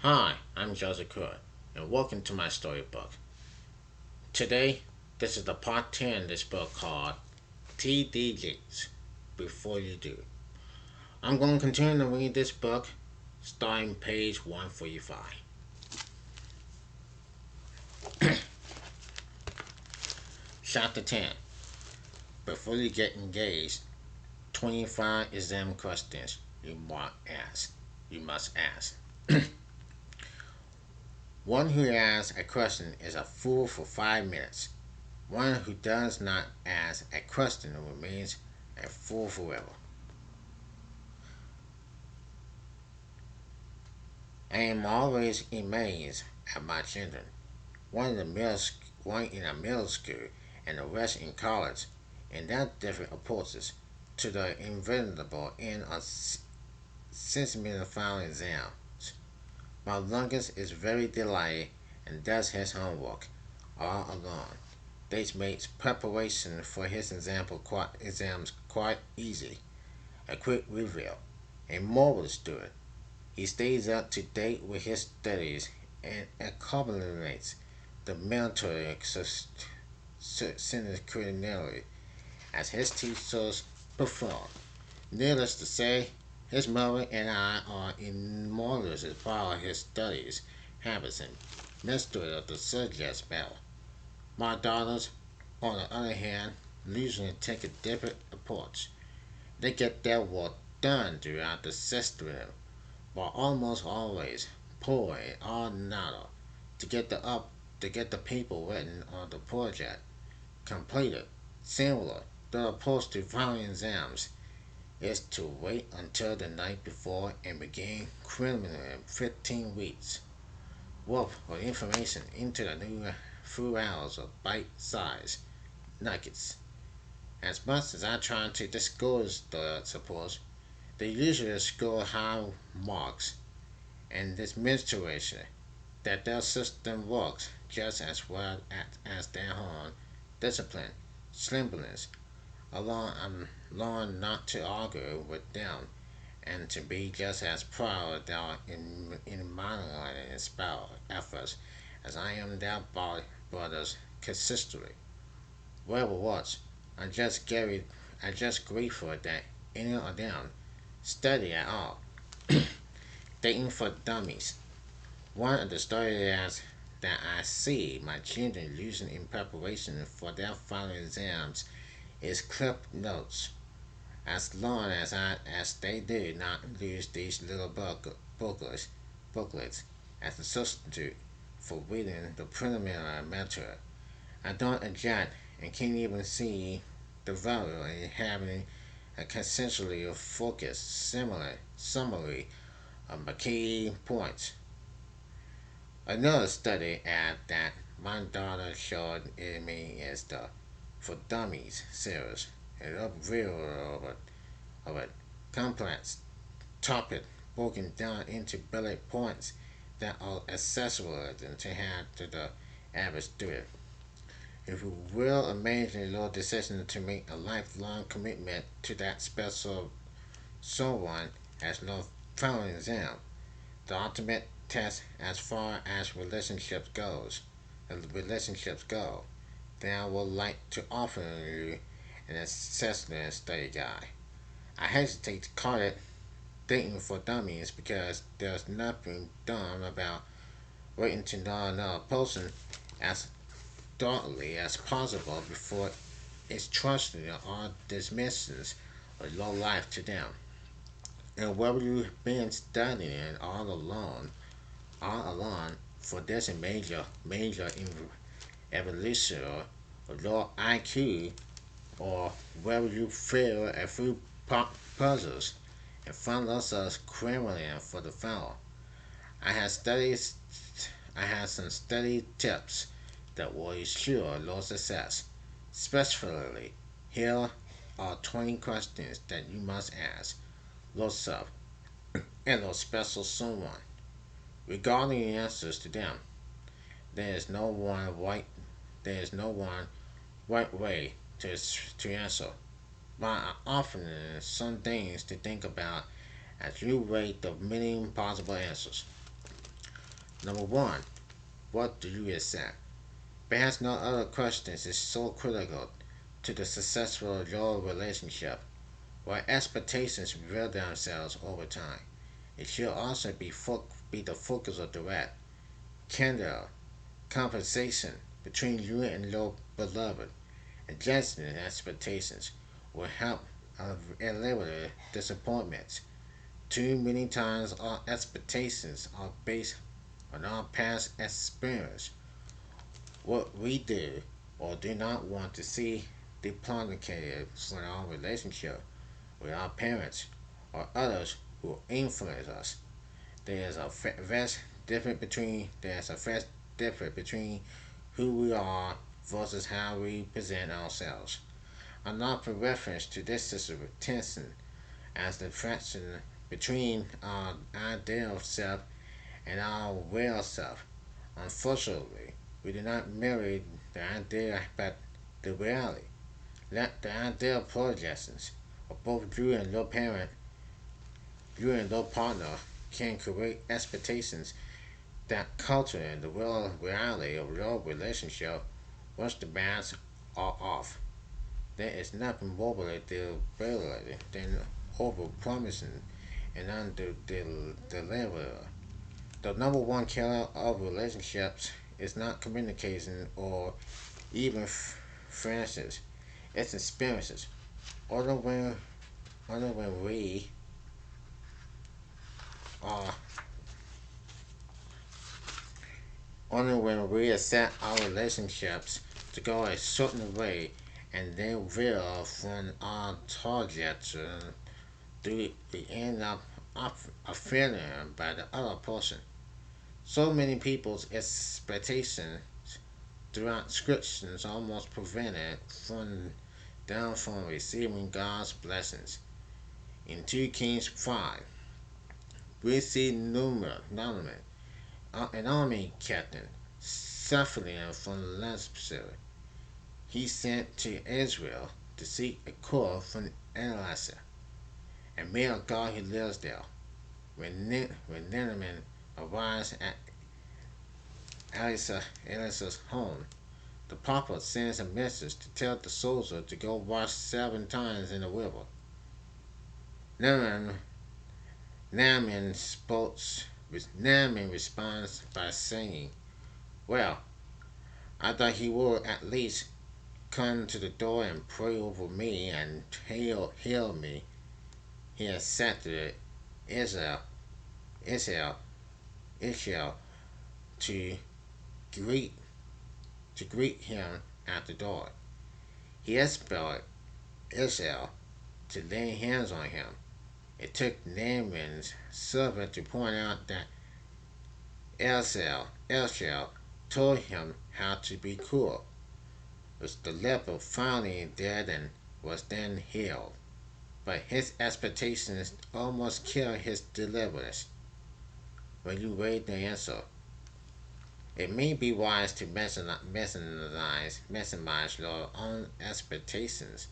Hi, I'm Joseph Cook, and welcome to my storybook. Today, this is the part 10 of this book called TDGs Before You Do. I'm going to continue to read this book starting page 145. Chapter 10. Before you get engaged, 25 exam questions you must ask. One who asks a question is a fool for 5 minutes. One who does not ask a question remains a fool forever. I am always amazed at my children. One in a middle school and the rest in college, and their different approaches to the inevitable end of 6 minute final exams. My youngest is very delighted and does his homework all alone. This makes preparation for his exams quite easy. A quick review. A marvelous student. He stays up to date with his studies and accommodates the military synchronicity as his teachers prefer. Needless to say, his mother and I are enormous as far as his studies, habits, and mastery of the subjects matter. My daughters, on the other hand, usually take a different approach. They get their work done throughout the system, but almost always pull it all nada to get the paper written on the project completed. Similar, the approach to final exams is to wait until the night before and begin cramming in 15 weeks worth of information into the new few hours of bite-sized nuggets. As much as I try to discourage the support, they usually score high marks and this demonstration that their system works just as well as their own discipline, slimness, along learn not to argue with them and to be just as proud of their in modeling and inspired efforts as I am their brothers consistently. Whatever was, I just grateful that any of them study at all. Dating for dummies. One of the stories that I see my children using in preparation for their final exams is clip notes. As long as they do not use these little booklets as a substitute for reading the preliminary material, I don't object and can't even see the value in having a consensually focused similar summary of the key points. Another study that my daughter showed me is the For Dummies series, an overview of a complex topic broken down into bullet points that are accessible to hand to the average student. If you will imagine your decision to make a lifelong commitment to that special someone as no final exam, the ultimate test as far as relationships go, then I would like to offer you an assessment study guide. I hesitate to call it dating for dummies because there's nothing dumb about waiting to know another person as thoroughly as possible before it's trusting or dismisses of your life to them. And whether you've been studying all along for this major evolution of your IQ, or whether you fail a few puzzles and find yourself scrambling for the final. I have studies. I have some study tips that will ensure your success. Specifically, here are 20 questions that you must ask yourself and your special someone. Regarding the answers to them, there is no one right. There is no one right way to answer. But I offer some things to think about as you rate the many possible answers. Number one, what do you accept? Perhaps no other question is so critical to the successful your relationship. While expectations reveal themselves over time, it should also be the focus of direct, candid conversation between you and your beloved. Adjusting expectations will help eliminate disappointments. Too many times our expectations are based on our past experience, what we do or do not want to see duplicated in our relationship with our parents or others who influence us. There's a vast difference between who we are versus how we present ourselves. I'm not for reference to this system of tension as the friction between our ideal self and our real self. Unfortunately, we do not marry the idea but the reality. Let the ideal projections of both you and your partner can create expectations that culture and the real reality of your relationship once the bands are off. There is nothing more deliberate than over promising and under delivering. The number one killer of relationships is not communication or even friendships. It's experiences. Only when, only when we are only when we accept our relationships to go a certain way and then veer from our target do we end up offended by the other person. So many people's expectations throughout scriptures almost prevented from them from receiving God's blessings. In 2 Kings 5, we see Naaman, an army captain, suffering from leprosy. He sent to Israel to seek a cure from Elisha, a man of God who lives there. When Naaman arrives at Elisha's home, the prophet sends a message to tell the soldier to go wash 7 times in the river. Naaman, Naaman, Naaman responds by saying, "Well, I thought he would at least come to the door and pray over me and heal me." He accepted Israel, Israel, Israel to greet him at the door. He expelled Israel to lay hands on him. It took Naaman's servant to point out that Elsel told him how to be cured, which the leper finally did and was then healed. But his expectations almost killed his deliverance. When you read the answer, it may be wise to maximize your own expectations,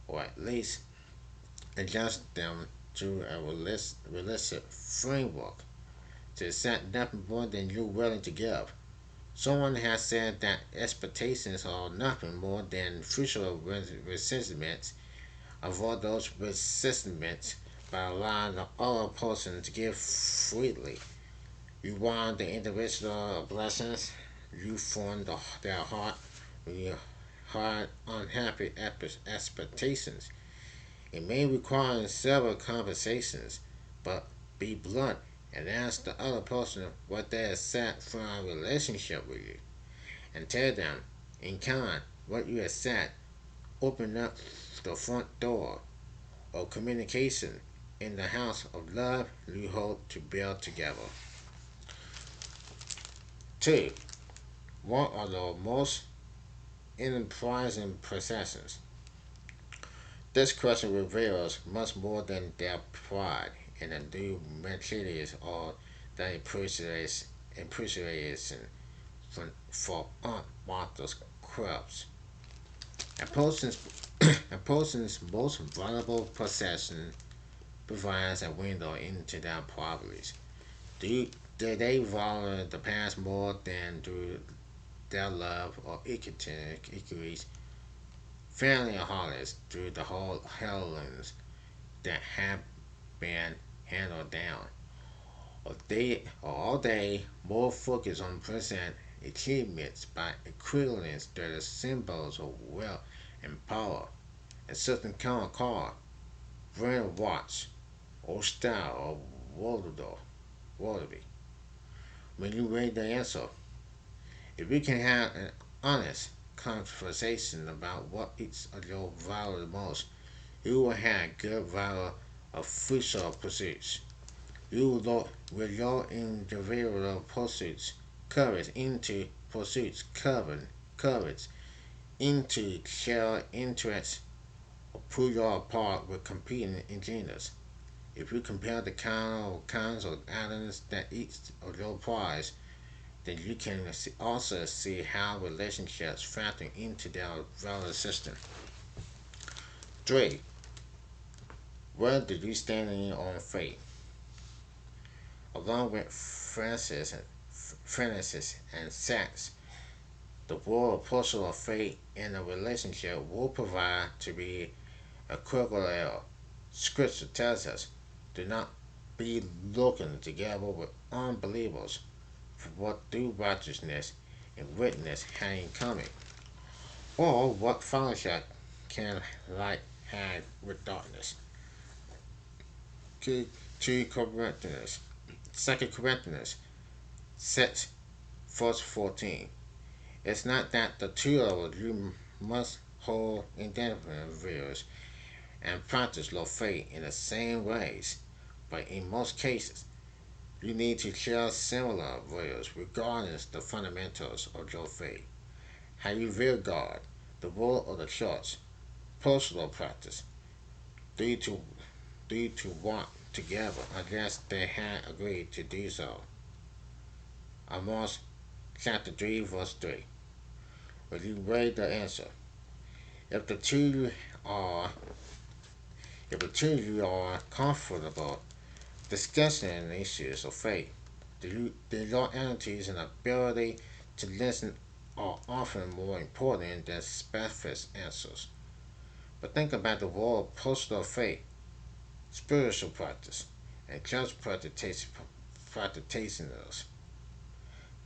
or at least adjust them to a realistic framework to accept nothing more than you're willing to give. Someone has said that expectations are nothing more than future resentments. Avoid those resentments by allowing the other person to give freely. You want the individual blessings you form their heart when you hard unhappy expectations. It may require several conversations, but be blunt and ask the other person what they accept from a relationship with you, and tell them in kind what you accept. Open up the front door of communication in the house of love you hope to build together. 2. What are the most enterprising possessions? This question reveals much more than their pride in the new Mercedes or their appreciation for Aunt Martha's crabs. A person's, a person's most valuable possession provides a window into their poverty. Do you, Do they value the past more than do their love or equates family holidays through the whole headlines that have been handled down? Or are they more focused on present achievements by equivalents that are symbols of wealth and power, a certain kind of car, brand watch, or style or Wallaby? When you read the answer, if we can have an honest conversation about what each of your value most, you will have good value of future pursuits. You will look with your individual pursuits courage into pursuits courage into shared interests or pull you apart with competing agendas. If you compare the kinds of items that each of your prize, then you can also see how relationships factor into their value system. 3. Where do you stand in on faith? Along with Francis and Sachs, the role of personal faith in a relationship will provide to be a critical error. Scripture tells us, do not be looking together with unbelievers, for what do righteousness and witness have in common? Or what fellowship can light have with darkness? 2 Corinthians, 2 Corinthians 6, verse 14. It's not that the two of you must hold independent views and practice your faith in the same ways, but in most cases, you need to share similar views regarding the fundamentals of your faith. How you view God, the role of the church, personal practice, due to due to work together unless they had agreed to do so. Amos chapter 3 verse 3. Will you read the answer? If the two are if the two of you are comfortable discussing issues of faith, then your attitudes and ability to listen are often more important than specific answers. But think about the role of personal faith, spiritual practice, and church practitioners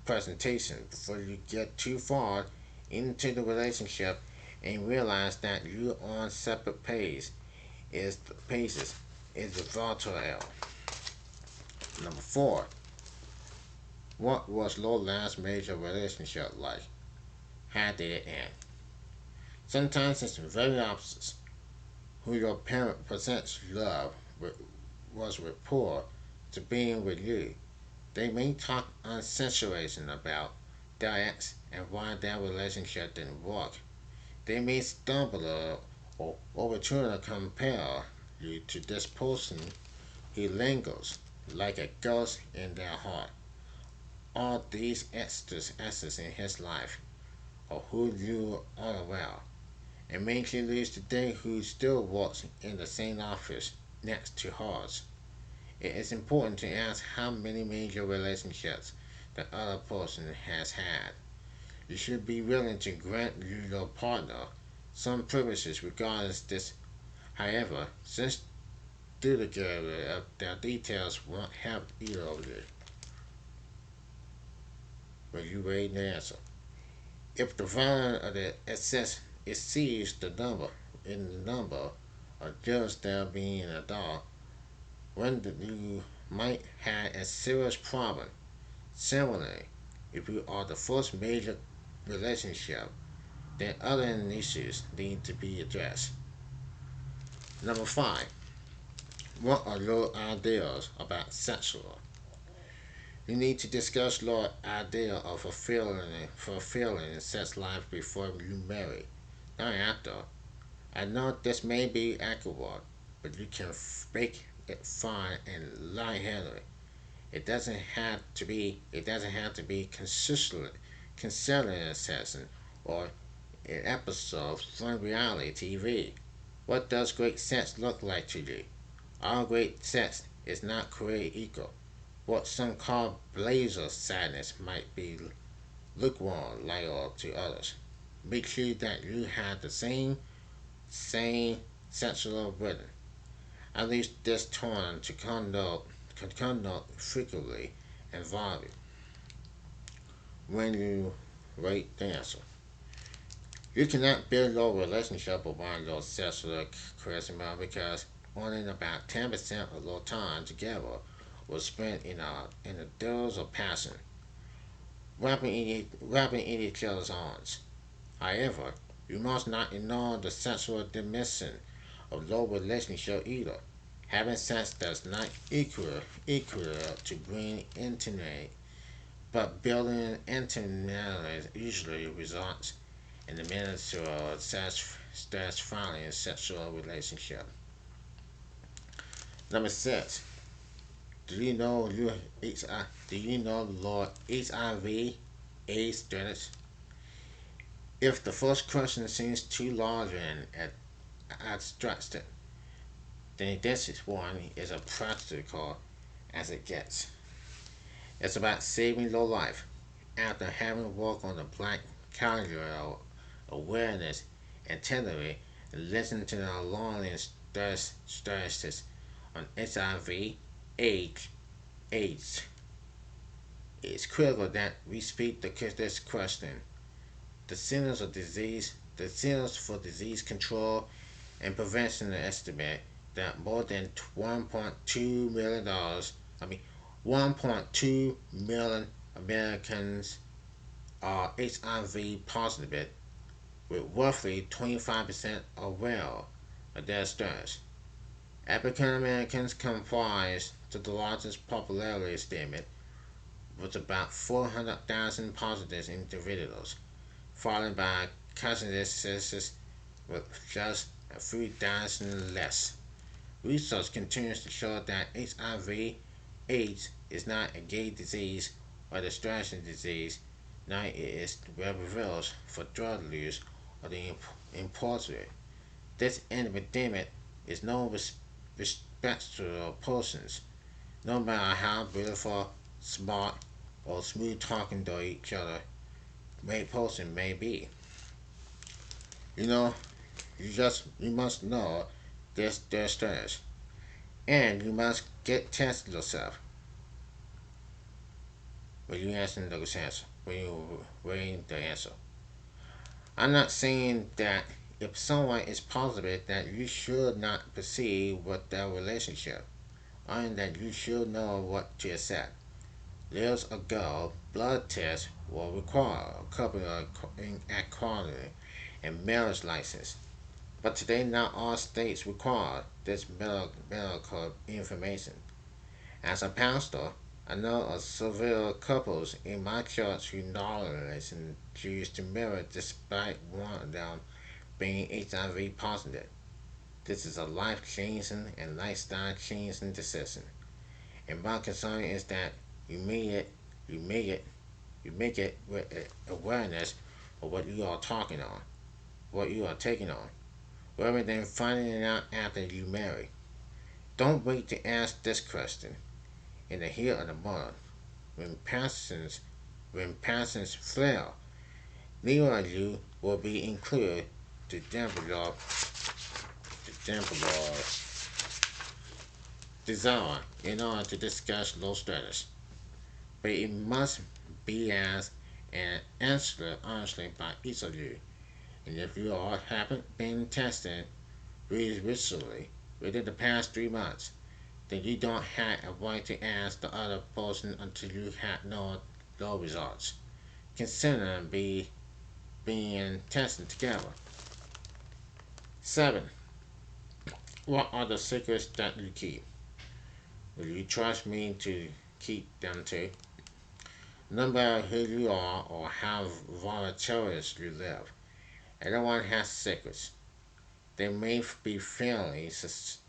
presentation before you get too far into the relationship and realize that you're on separate paces is the vital error. Number 4. What was your last major relationship like? How did it end? Sometimes it's very opposite. Who your parent presents love was with poor to being with you. They may talk uncensoration about their ex and why their relationship didn't work. They may stumble or overturn or compare you to this person who lingers like a ghost in their heart. All these extras in his life, or who you are well, and makes you lose the day who still works in the same office next to hers. It is important to ask how many major relationships the other person has had. You should be willing to grant your partner some privileges regarding this. However, since together their details won't help either of you when you read the answer. If the value of the excess exceeds the number of girls there being a dog, when you might have a serious problem. Similarly, if you are the first major relationship, then other issues need to be addressed. Number 5. What are your ideas about sexual? You need to discuss your idea of fulfilling sex life before you marry, not after. I know this may be accurate, but you can make it fun and lighthearted. It doesn't have to be consistently considering a session or an episode from reality TV. What does great sex look like to you? All great sex is not created equal. what some call blazer sadness might be lukewarm loyal to others. Make sure that you have the same sexual rhythm. At least this tone to conduct frequently and volume when you rate dancer. You cannot build your relationship around your sexual charisma because only about 10% of your time together was spent in the thrills of passion, wrapping in each other's arms. However, you must not ignore the sexual dimension of your relationship either. Having sex does not equal to being intimate, but building intimacy usually results in the minutes to satisfying sexual relationship. Number six, do you know you do you know Lord HIV AIDS status? If the first question seems too large and abstracted, then this one is as practical as it gets. It's about saving your life. After having worked on the black calendar awareness and tenderly and listened to the alarming statistics on HIV, AIDS, AIDS, it's critical that we speak this question. The Centers for Disease Control and Prevention estimate that more than $1.2 million, I mean 1.2 million Americans are HIV positive, with roughly 25% aware of their status. African Americans comprise the largest popularity statement, with about 400,000 positive individuals, followed by Caucasians with just a few thousand less. Research continues to show that HIV/AIDS is not a gay disease or distraction disease, now it is reversed for drug use or the imported. This epidemic is no respect to persons, no matter how beautiful, smart, or smooth talking to each other may person may be. You know, you must know their status, and you must get tested yourself when you answer those answers. When you reading the answer, I'm not saying that if someone is positive that you should not proceed with their relationship, only that you should know what to accept. Years ago, blood tests were required, accompanied equality and marriage license. But today, not all states require this medical information. As a pastor, I know of several couples in my church who knowledge and choose to marry despite one of them being HIV positive. This is a life changing and lifestyle changing decision. And my concern is that you make it, you make it, you make it with awareness of what you are talking on, what you are taking on, rather than finding it out after you marry. Don't wait to ask this question in the heat of the moment when passions flare. Neither of you will be included to dampen your desire in order to discuss low status. But it must be asked and answered honestly by each of you. And if you all haven't been tested recently within the past 3 months, then you don't have a right to ask the other person until you have no results. Consider being tested together. 7. What are the secrets that you keep? Will you trust me to keep them too? No matter who you are or how volatile you live, everyone has secrets. They may be family secrets,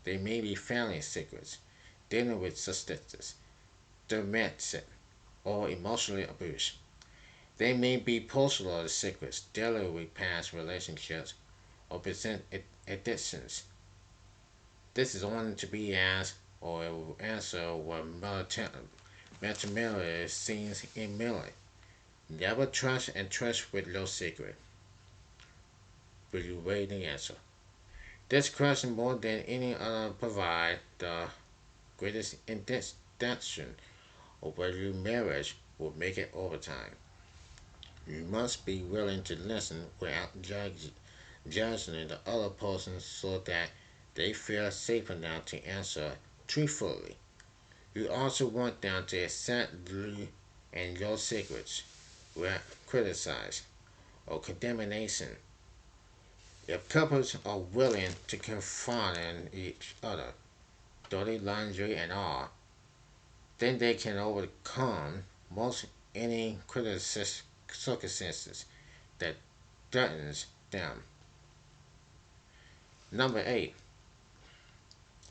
dealing with statistics, dementia, or emotional abuse. They may be personal secrets, dealing with past relationships or present addictions. This is only to be asked or answered when matrimonial scenes in Millie. Never trust and trust with no secret. Will you wait the answer? This question more than any other provide the greatest indication of whether your marriage will make it over time. You must be willing to listen without judging the other person so that they feel safe enough to answer truthfully. You also want them to accept you and your secrets without criticism or condemnation. If couples are willing to confront each other, dirty laundry and all, then they can overcome most any circumstances that threatens them. Number 8.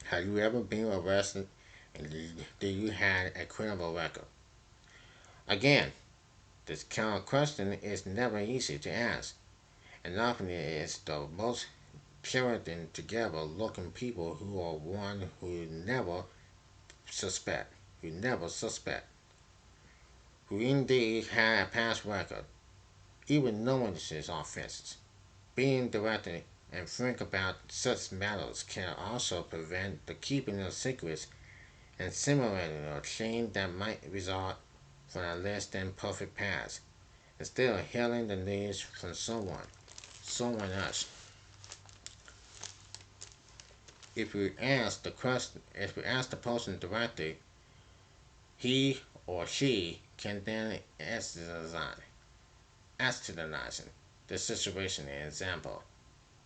Have you ever been arrested and do you have a criminal record? Again, this kind of question is never easy to ask, and often it is the most Puritan together looking people who are one suspect, who never suspect, who indeed had a past record, even knowing his offenses. Being direct and frank about such matters can also prevent the keeping of secrets and simulating a change that might result from a less than perfect past, instead of hearing the news from someone else. If you ask the person directly, he or she can then ascertain the situation. In example,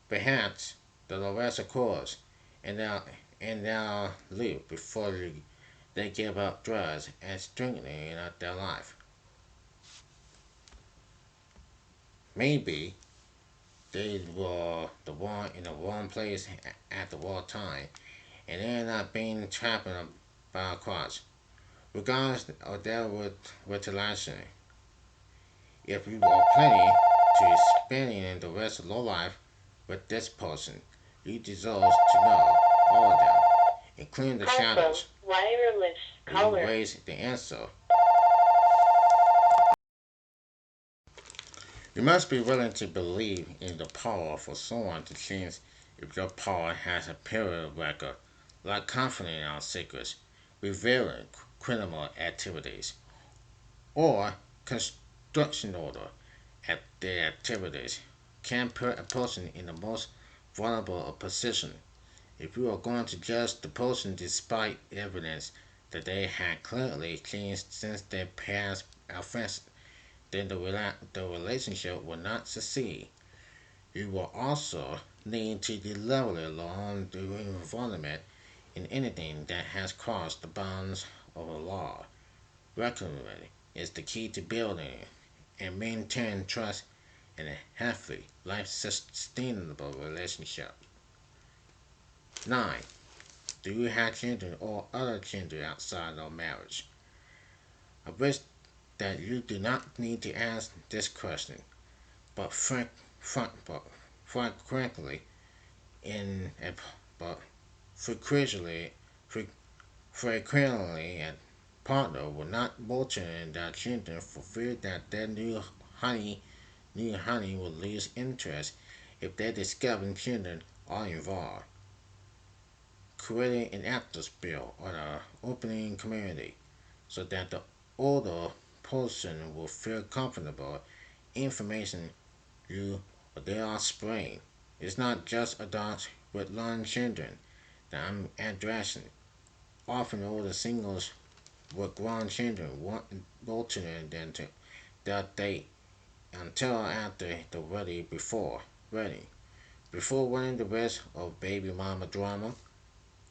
perhaps the arrest occurs and they'll leave before they give up drugs and strengthening their life. Maybe they were the one in the wrong place at the wrong time and ended up being trapped by a cross. Regardless of their retaliation, if you are planning to spending the rest of your life with this person, you deserve to know all of them, including the shadows. Wireless color. You raise the answer. You must be willing to believe in the power for someone to change if your power has a period record, like confident in our secrets, revealing criminal activities, or construction order at their activities can put a person in the most vulnerable position. If you are going to judge the person despite evidence that they had clearly changed since their past offense, then the relationship will not succeed. You will also need to deliberately learn the involvement in anything that has crossed the bounds of the law. Recovery is the key to building and maintaining trust in a healthy, life sustainable relationship. 9. Do you have children or other children outside of marriage? I wish that you do not need to ask this question, but frankly, in a, but frequently, frequently, a partner will not butcher their children for fear that their new honey will lose interest if they discover children are involved. Creating an atmosphere or an opening community so that the older person will feel comfortable information you or their offspring. It's not just adults with young children that I'm addressing. Often older singles with grown children want children than to their date until after the ready. Before running the risk of baby mama drama,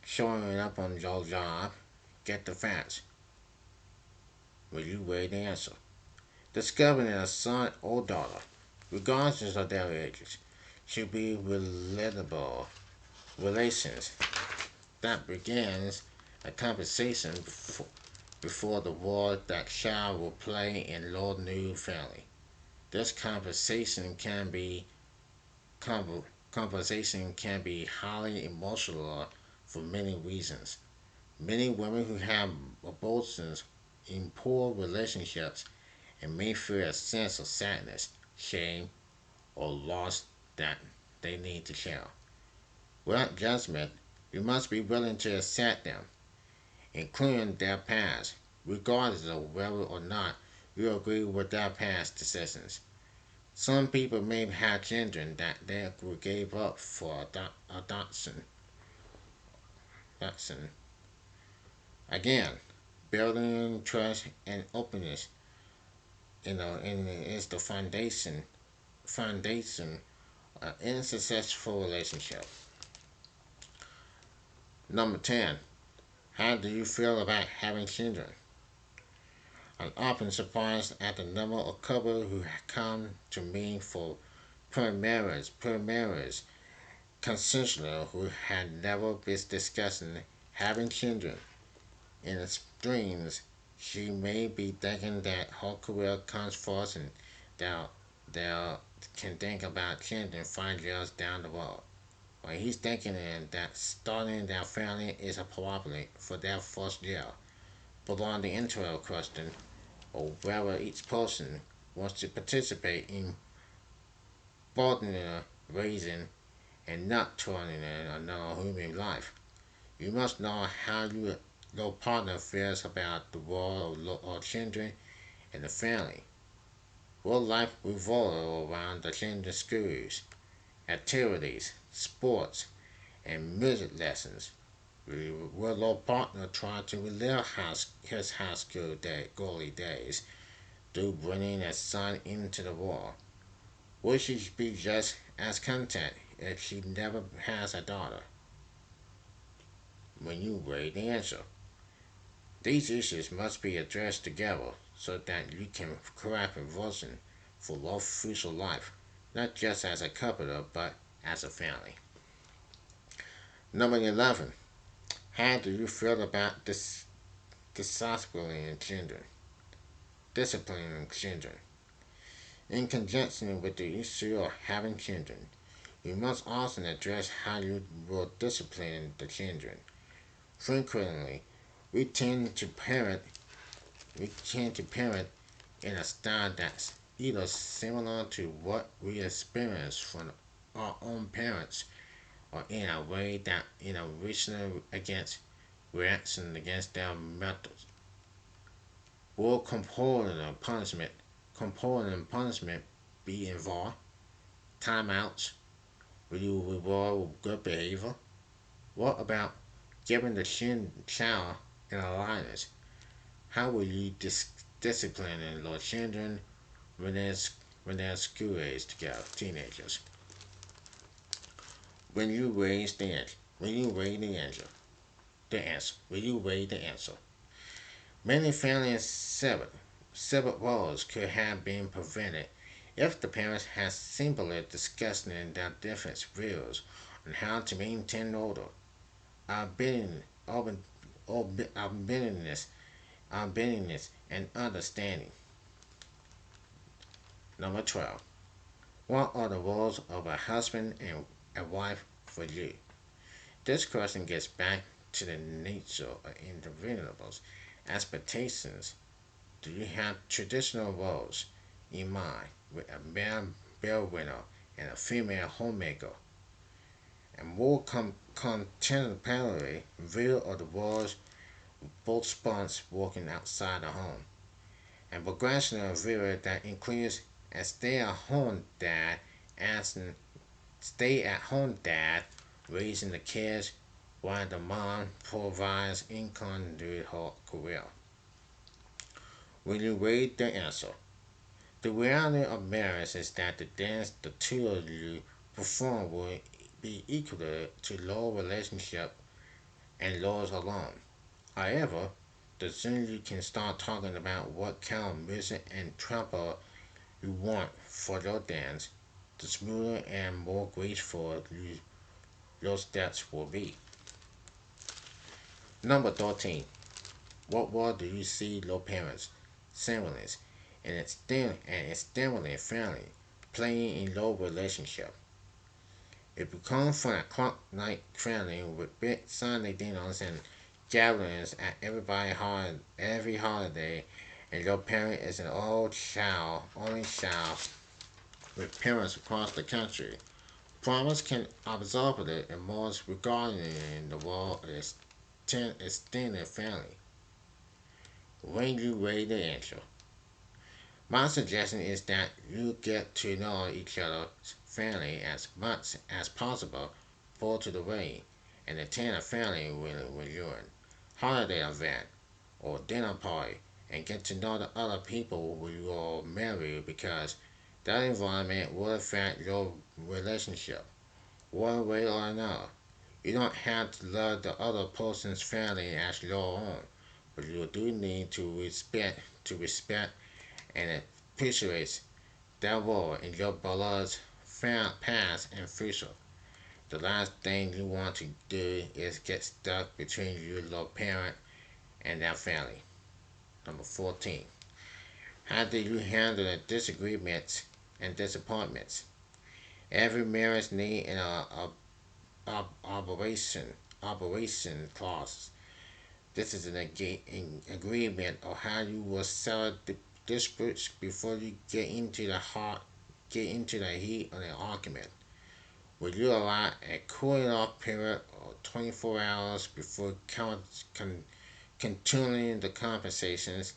showing up on your job, get the facts. Will you wait the answer? Discovering a son or daughter, regardless of their ages, should be relatable relations that begins a conversation before the role that child will play in your new family. This conversation can be highly emotional for many reasons. Many women who have abortions in poor relationships and may feel a sense of sadness, shame, or loss that they need to share. Without judgment, you must be willing to accept them, including their past, regardless of whether or not you agree with their past decisions. Some people may have children that they gave up for adoption. adoption. Again, building trust and openness, is the foundation in a successful relationship. Number 10. How do you feel about having children? I'm often surprised at the number of couples who come to me for pre-marriage consensual who had never been discussing having children. In its dreams, she may be thinking that her career comes first and that they can think about children 5 years down the road. While he's thinking that starting their family is a problem for their first year. But on the internal question of whether each person wants to participate in both raising and not turning in another human life. You must know how your partner feels about the world of children and the family. Will life revolve around the children's schools, activities, sports, and music lessons? Will your partner try to relive his high school early days through bringing a son into the world? Will she be just as content if she never has a daughter? When you weigh the answer, these issues must be addressed together so that you can craft a vision for your future life, not just as a couple but as a family. Number 11. How do you feel about disciplining children? Disciplining children. In conjunction with the issue of having children, you must also address how you will discipline the children. Frequently, we tend to parent we tend to parent in a style that's either similar to what we experience from our own parents or in a way that in a reaction against their methods. Will component punishment be involved? Timeouts? Will you reward good behavior? What about giving the child an allowance? How will you discipline your children when they're school age together, teenagers? When you raise the answer, when you weigh the answer, when you weigh the answer, many family severed roles could have been prevented if the parents had simply discussed their different views on how to maintain order, our bitterness, our bitterness, and understanding. Number 12. What are the roles of a husband and a wife for you? This question gets back to the nature of individuals' expectations. Do you have traditional roles in mind with a male breadwinner and a female homemaker? And more contemporary view of the roles both spawns working outside the home, and progression view that includes a stay-at-home dad raising the kids while the mom provides income during her career. When you read the answer, the reality of marriage is that the dance the two of you perform will be equal to low relationship and laws alone. However, the sooner you can start talking about what kind of music and tempo you want for your dance, the smoother and more graceful your steps will be. Number 13. What role do you see your parents, siblings, and extended family playing in your relationship? If you come from a clock night family with big Sunday dinners and gatherings at every holiday, and your parent is an only child with parents across the country. Farmers can absorb it and most regarding the world is extended family. When you read the intro, my suggestion is that you get to know each other's family as much as possible before to the wedding and attend a family reunion, holiday event, or dinner party and get to know the other people who you are married because that environment will affect your relationship one way or another. You don't have to love the other person's family as your own, but you do need to respect and appreciate their role in your beloved past and future. The last thing you want to do is get stuck between your parent and their family. Number 14. How do you handle the disagreements and disappointments? Every marriage needs an operation clause. This is an agreement of how you will settle the disputes before you get into the heat of the argument. Will you allow a cooling off period of 24 hours before continuing the conversations?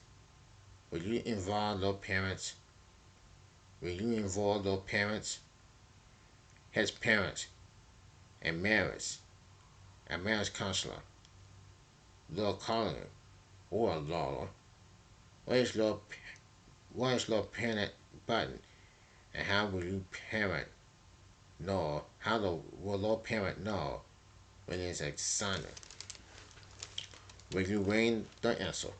Will you involve their parents? Will you involve their parents, his parents, and a marriage counselor, Law Colin, or a lawyer? What is your parent button, and how will you parent know? Will your parent know when it's a sign? Will you win the answer?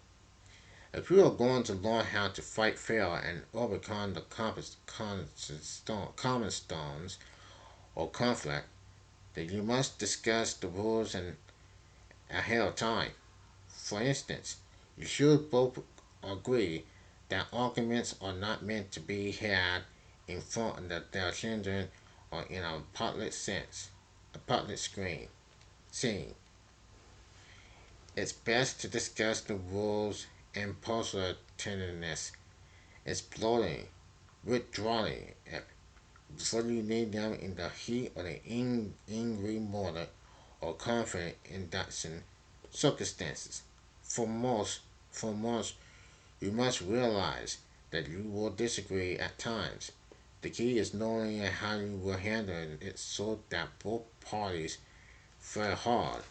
If you are going to learn how to fight fair and overcome the common stones or conflict, then you must discuss the rules and ahead of time. For instance, you should both agree that arguments are not meant to be had in front of their children or in a public scene. It's best to discuss the rules and posture tenderness, exploding, withdrawing, before you need them in the heat of the angry moment or conflict induction circumstances. For most, for most, you must realize that you will disagree at times. The key is knowing how you will handle it so that both parties feel hard.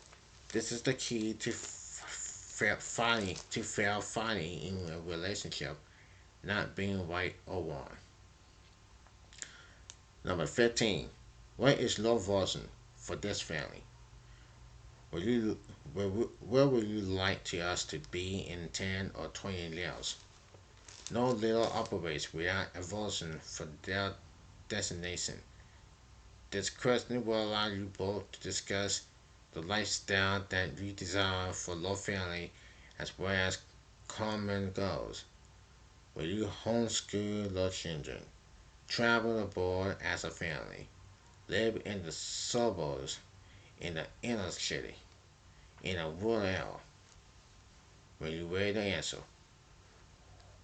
This is the key to fair fighting in a relationship, not being right or wrong. Number 15. What is your version for this family? Will you, where would you like to us to be in 10 or 20 years? No leader operates without a version for their destination. This question will allow you both to discuss the lifestyle that you desire for your family as well as common goals. Will you homeschool your children, travel abroad as a family, live in the suburbs, in the inner city, in a rural area? Will you ready to answer?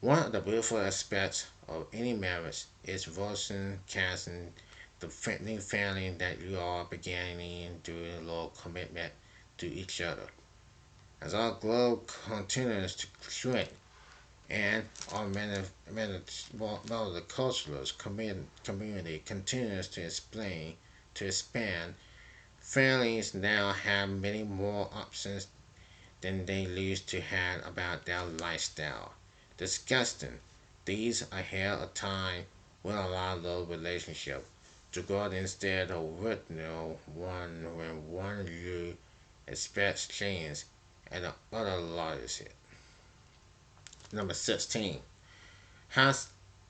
One of the beautiful aspects of any marriage is voicing casting the new family that you are beginning through your commitment to each other. As our globe continues to shrink and our multicultural community continues to expand, families now have many more options than they used to have about their lifestyle. Disgusting. These ahead of time will allow the relationship to grow instead of one when one you expects change and the other loses it. Number 16. How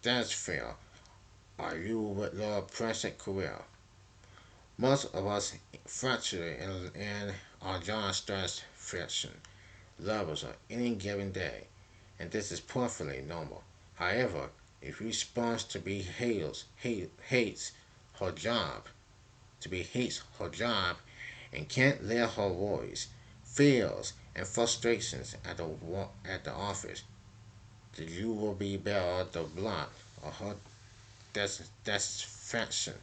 does feel? Are you with your present career? Most of us fluctuate in our job stress friction levels on any given day, and this is perfectly normal. However, if you response her job, hates her job and can't let her voice, feels, and frustrations at the office, that you will be better the block or her satisfaction.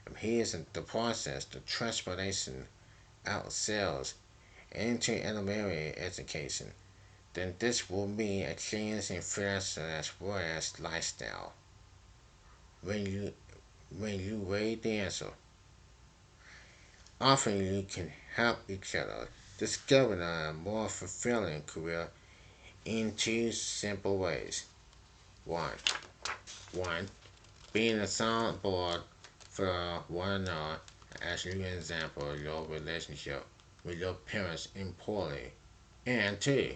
And here's the process, the transportation out sales into intermediate education. Then this will mean a change in fashion as well as lifestyle. When you read the answer, often you can help each other discover a more fulfilling career in two simple ways. One, one being a soundboard for one another as you example your relationship with your parents importantly. And two,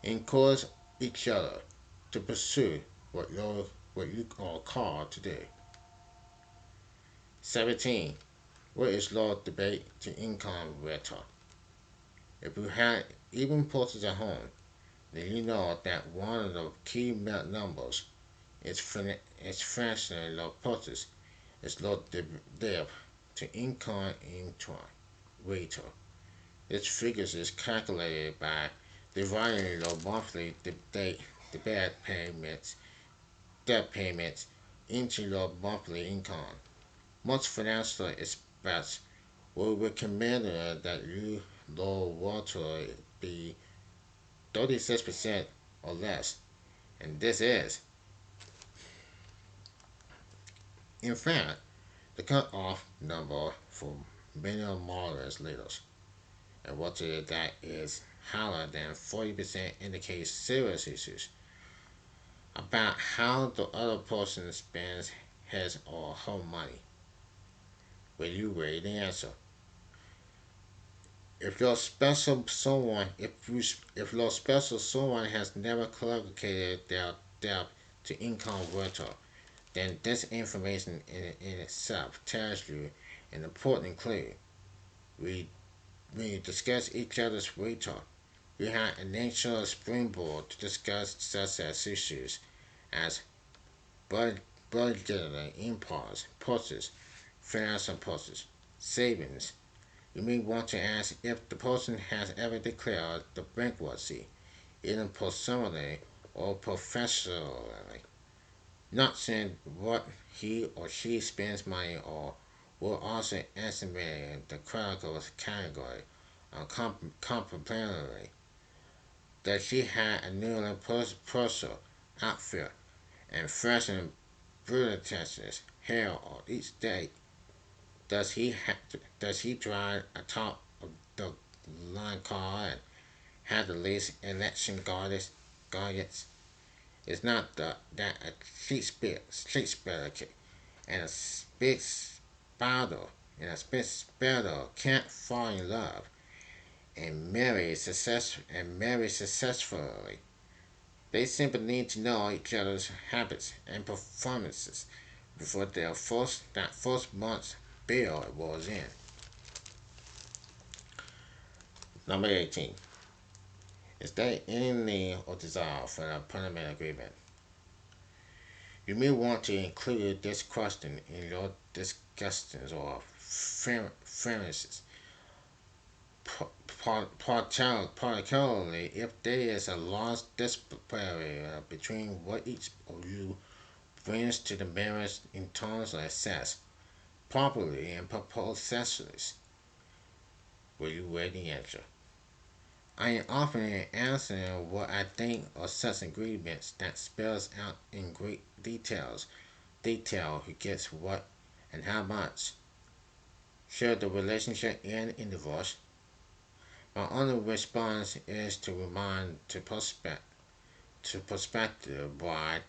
encourage each other to pursue what you are called to do. 17. What is law debate to income rhetoric? If you had even purchased a home, then you know that one of the key numbers is fractional law purchase is law debt to income rate. This figure is calculated by dividing your monthly debt payments into your monthly income. Most financial experts will recommend that you lower water be 36% or less, and this is, in fact, the cutoff number for many modern leaders. And water that is higher than 40% indicates serious issues about how the other person spends his or her money. When you read the answer, if your special someone has never calculated their debt to income ratio, then this information in itself tells you an important clue. We when you discuss each other's ratio, you have a natural springboard to discuss such as issues as budgeting impulse, purchase, financial purchase, savings. You may want to ask if the person has ever declared the bankruptcy, either personally or professionally. Not saying what he or she spends money on will also estimate the critical category on complementary that she had a newly personal outfit and fresh and brutalizes hair on each day. Does he drive a top of the line car and have the latest election gadgets? It's not that a sheet spitter and a big spider can't fall in love and marry successfully. They simply need to know each other's habits and performances before that first month's bill was in. Number 18. Is there any need or desire for an permanent agreement? You may want to include this question in your discussions or premises, particularly if there is a large disparity between what each of you brings to the marriage in terms of access, property, and possessions. Will you read the answer? I am often answering what I think of such agreements that spells out in great detail who gets what and how much. Should the relationship end in divorce? My only response is to remind to prospective bride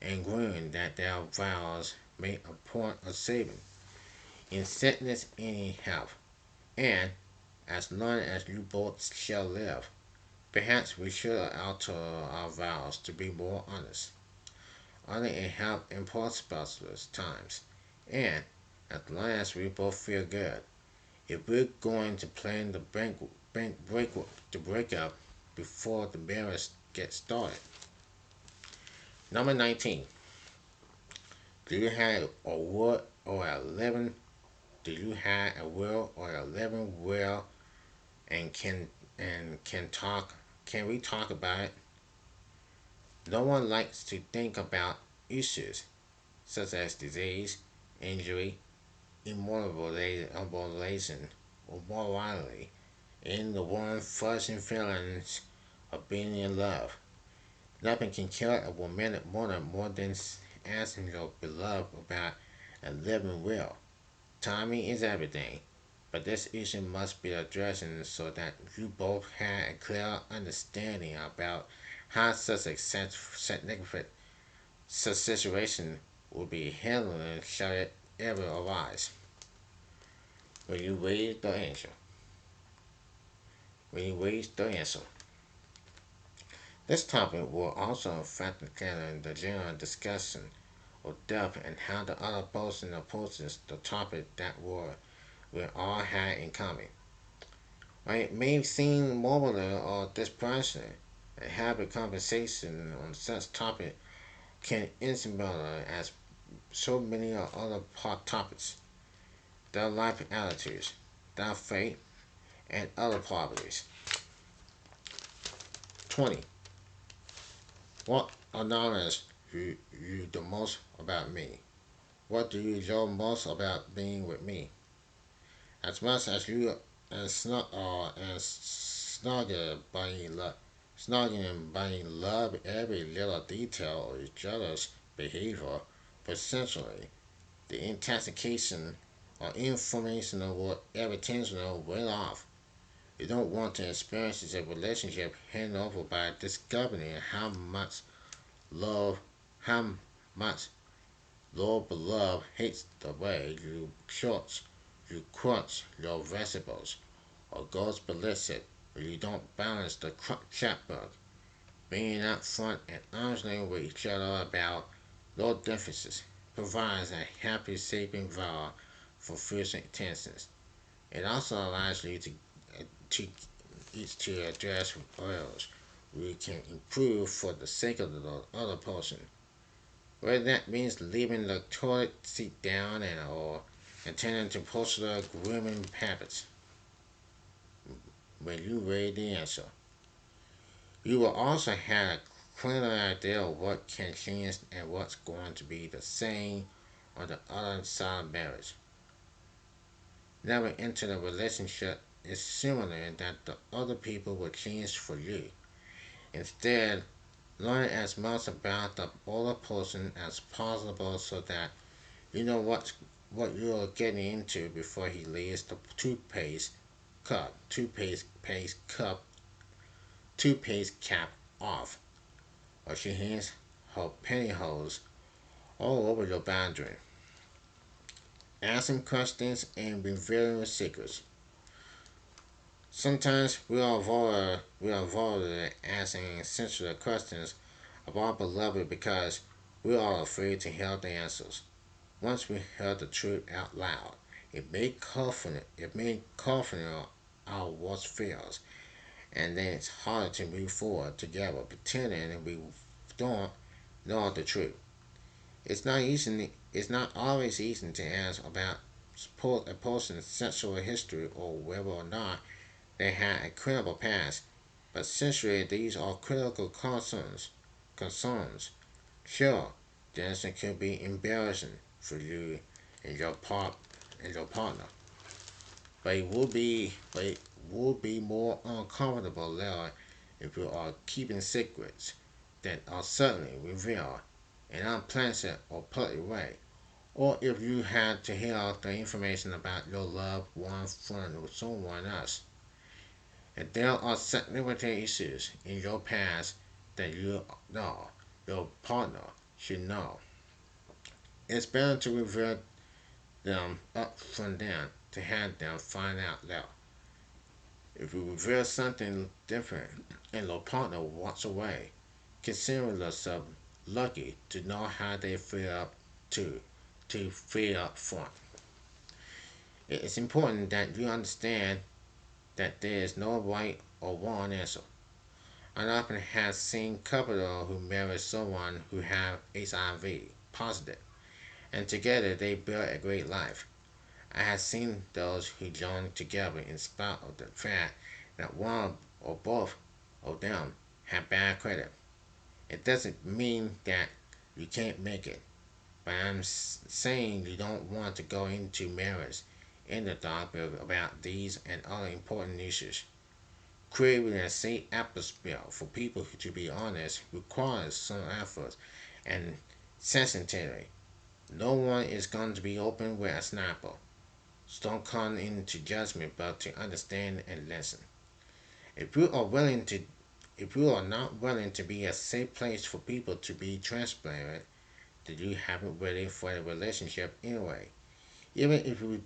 and groom that their vows make a point of saving in sickness and in health, and as long as you both shall live. Perhaps we should alter our vows to be more honest, only in health and prosperous times, and as long as we both feel good. If we're going to plan the breakup before the marriage gets started. Number 19. Do you have a will or a living? Do you have a will or a living will and can and can we talk about it? No one likes to think about issues such as disease, injury, immortalization, or more widely, in the warm, fuzzy feelings of being in love. Nothing can kill a romantic moment more than asking your beloved about a living will. Timing is everything, but this issue must be addressed so that you both have a clear understanding about how such a significant situation will be handled should it ever arise. When you read the answer, when you read the answer, this topic will also factor in the general discussion of depth and how the other person approaches the topic that we all have in common. While it may seem morbid or depressing, a habit conversation on such topic can intimidate as so many other topics, their life attitudes, their fate, and other properties. 20. What acknowledges you the most about me? What do you enjoy most about being with me? As much as you and snuggling by love every little detail of each other's behavior, but essentially the intoxication or information of what every tension will wear off. You don't want to experience a relationship handed over by discovering love, how much Lord beloved hates the way you crunch your vegetables, or goes ballistic when you don't balance the checkbook. Being up front and honest with each other about your differences provides a happy, safe environment for future tensions. It also allows you to each to address areas we can improve for the sake of the other person. Whether that means leaving the toilet seat down or attending to personal grooming habits. When you read the answer, you will also have a clearer idea of what can change and what's going to be the same on the other side of marriage. Never enter a relationship is similar that the other people will change for you. Instead, learn as much about the other person as possible so that you know what you're getting into before he leaves the toothpaste cap off, or she hangs her pantyhose all over your boundary. Asking questions and revealing secrets. Sometimes we avoid asking essential questions about beloved because we are afraid to hear the answers. Once we hear the truth out loud, it may confident our worst fears, and then it's harder to move forward together pretending we don't know the truth. It's not always easy to ask about support a person's sexual history or whether or not they had a criminal past, but essentially these are critical concerns. Sure, the answer can be embarrassing for you and your partner, but it will be more uncomfortable later if you are keeping secrets that are suddenly revealed in an unpleasant or public way, or if you had to hear the information about your loved one from someone else. If there are significant issues in your past that you know your partner should know, it's better to reveal them up from them to have them find out later. If you reveal something different and your partner walks away, consider yourself lucky to know how they feel to feel up front. It is important that you understand that there is no right or wrong answer. I often have seen couples who marry someone who have HIV positive, and together they build a great life. I have seen those who join together in spite of the fact that or both of them have bad credit. It doesn't mean that you can't make it, but I'm saying you don't want to go into marriage in the dark about these and other important issues. Creating a safe atmosphere for people to be honest requires some effort and sensitivity. No one is going to be open with a snapper. So don't come into judgment but to understand and listen. If you are willing to if you are not willing to be a safe place for people to be transparent, then you haven't ready for a relationship anyway. Even if you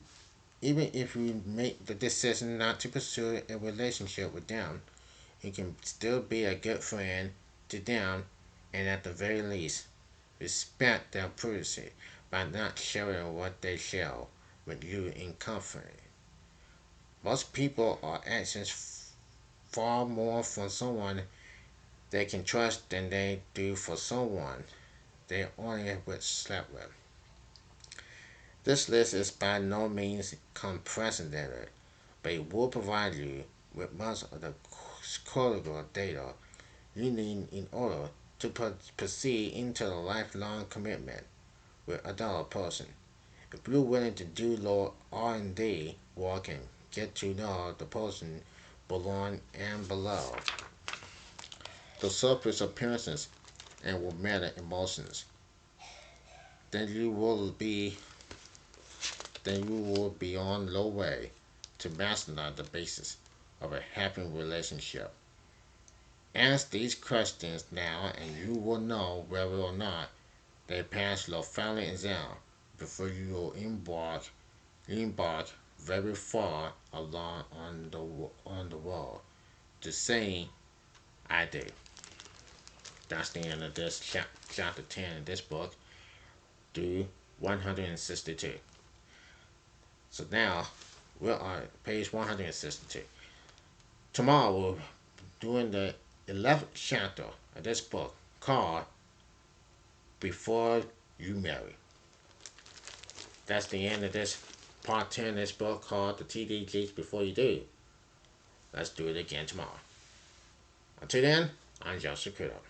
even if you make the decision not to pursue a relationship with them, you can still be a good friend to them and at the very least respect their privacy by not sharing what they share with you in confidence. Most people are anxious far more for someone they can trust than they do for someone they only with slept with. This list is by no means unprecedented, but it will provide you with much of the critical data you need in order to proceed into a lifelong commitment with another person. If you're willing to do low R&D work and get to know the person below and below the surface appearances and will matter emotions, then you will be on the way to mastering the basis of a happy relationship. Ask these questions now and you will know whether or not they pass your final exam before you will embark very far along on the road to saying I do. That's the end of this chapter 10 in this book through 162. So now we're on page 162. Tomorrow we're doing the 11th chapter of this book called Before You Marry. That's the end of this part 10 of this book called The TDGs Before You Do. Let's do it again tomorrow. Until then, I'm Joseph Crudup.